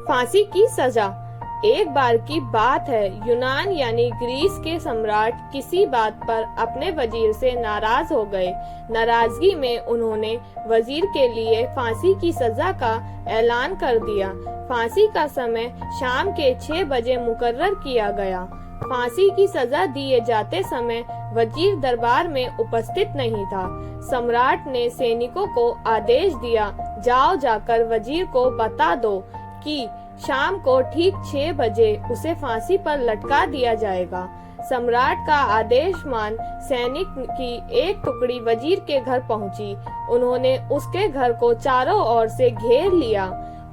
फांसी की सजा। एक बार की बात है, यूनान यानी ग्रीस के सम्राट किसी बात पर अपने वजीर से नाराज हो गए। नाराजगी में उन्होंने वजीर के लिए फांसी की सजा का ऐलान कर दिया। फांसी का समय शाम के 6 बजे मुकर्रर किया गया। फांसी की सजा दिए जाते समय वजीर दरबार में उपस्थित नहीं था। सम्राट ने सैनिकों को आदेश दिया, जाओ जाकर वजीर को बता दो कि शाम को ठीक 6 बजे उसे फांसी पर लटका दिया जाएगा। सम्राट का आदेश मान सैनिक की एक टुकड़ी वजीर के घर पहुंची। उन्होंने उसके घर को चारों ओर से घेर लिया।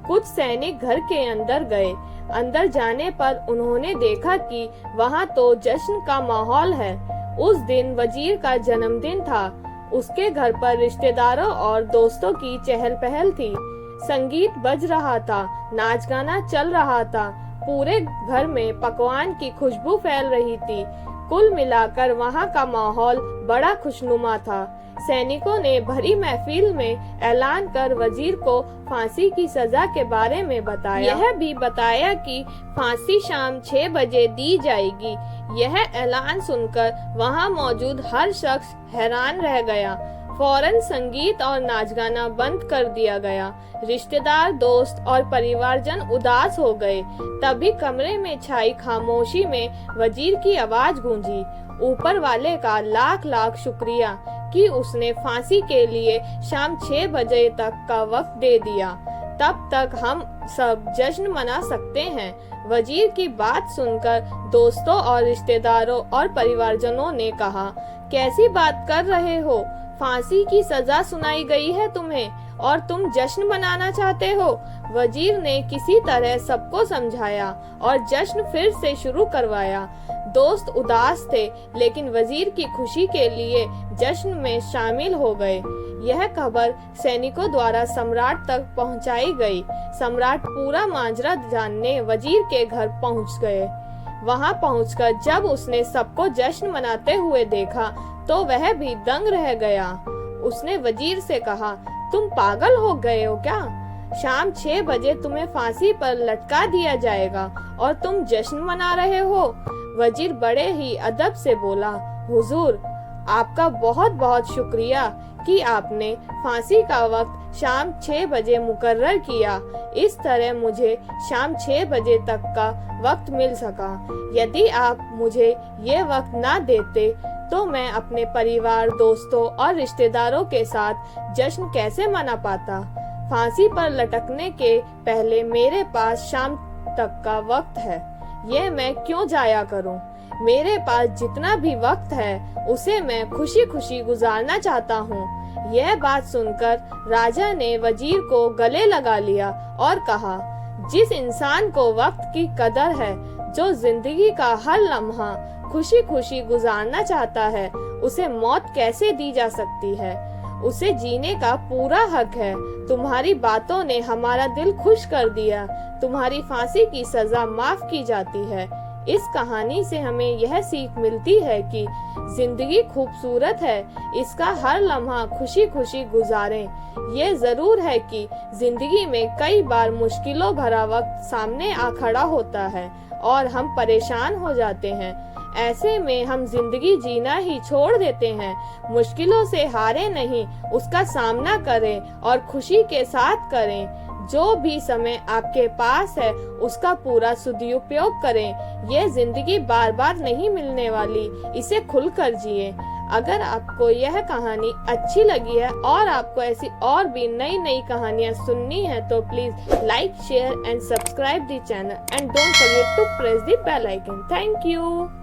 कुछ सैनिक घर के अंदर गए। अंदर जाने पर उन्होंने देखा कि वहां तो जश्न का माहौल है। उस दिन वजीर का जन्मदिन था। उसके घर पर रिश्तेदारों और दोस्तों की चहल पहल थी। संगीत बज रहा था, नाच गाना चल रहा था। पूरे घर में पकवान की खुशबू फैल रही थी। कुल मिलाकर वहाँ का माहौल बड़ा खुशनुमा था। सैनिकों ने भरी महफिल में ऐलान कर वजीर को फांसी की सजा के बारे में बताया। यह भी बताया कि फांसी शाम 6 बजे दी जाएगी। यह ऐलान सुनकर वहाँ मौजूद हर शख्स हैरान रह गया। फौरन संगीत और नाच गाना बंद कर दिया गया। रिश्तेदार, दोस्त और परिवारजन उदास हो गए। तभी कमरे में छाई खामोशी में वजीर की आवाज गूंजी, ऊपर वाले का लाख लाख शुक्रिया कि उसने फांसी के लिए शाम 6 बजे तक का वक्त दे दिया। तब तक हम सब जश्न मना सकते हैं। वजीर की बात सुनकर दोस्तों और रिश्तेदारों और परिवारजनों ने कहा, कैसी बात कर रहे हो? फांसी की सजा सुनाई गई है तुम्हें और तुम जश्न मनाना चाहते हो। वजीर ने किसी तरह सबको समझाया और जश्न फिर से शुरू करवाया। दोस्त उदास थे, लेकिन वजीर की खुशी के लिए जश्न में शामिल हो गए। यह खबर सैनिकों द्वारा सम्राट तक पहुंचाई गई। सम्राट पूरा माजरा जानने वजीर के घर पहुंच गए। वहां पहुंचकर जब उसने सबको जश्न मनाते हुए देखा तो वह भी दंग रह गया। उसने वजीर से कहा, तुम पागल हो गए हो क्या? शाम 6 बजे तुम्हें फांसी पर लटका दिया जाएगा और तुम जश्न मना रहे हो। वजीर बड़े ही अदब से बोला, हुजूर, आपका बहुत बहुत शुक्रिया कि आपने फांसी का वक्त शाम 6 बजे मुकर्रर किया। इस तरह मुझे शाम 6 बजे तक का वक्त मिल सका। यदि आप मुझे ये वक्त ना देते तो मैं अपने परिवार, दोस्तों और रिश्तेदारों के साथ जश्न कैसे मना पाता। फांसी पर लटकने के पहले मेरे पास शाम तक का वक्त है। ये मैं क्यों जाया करूं? मेरे पास जितना भी वक्त है उसे मैं खुशी खुशी गुजारना चाहता हूँ। यह बात सुनकर राजा ने वजीर को गले लगा लिया और कहा, जिस इंसान को वक्त की कदर है, जो जिंदगी का हर लम्हा खुशी खुशी गुजारना चाहता है, उसे मौत कैसे दी जा सकती है? उसे जीने का पूरा हक है। तुम्हारी बातों ने हमारा दिल खुश कर दिया। तुम्हारी फांसी की सजा माफ की जाती है। इस कहानी से हमें यह सीख मिलती है कि जिंदगी खूबसूरत है, इसका हर लम्हा खुशी खुशी गुजारें। ये जरूर है कि जिंदगी में कई बार मुश्किलों भरा वक्त सामने आ खड़ा होता है और हम परेशान हो जाते हैं। ऐसे में हम जिंदगी जीना ही छोड़ देते हैं। मुश्किलों से हारे नहीं, उसका सामना करें और खुशी के साथ करें। जो भी समय आपके पास है उसका पूरा सदुपयोग करें। ये जिंदगी बार बार नहीं मिलने वाली, इसे खुलकर जिए। अगर आपको यह कहानी अच्छी लगी है और आपको ऐसी और भी नई नई कहानियाँ सुननी है तो please like, share and subscribe the channel and don't forget to press the bell icon. Thank you.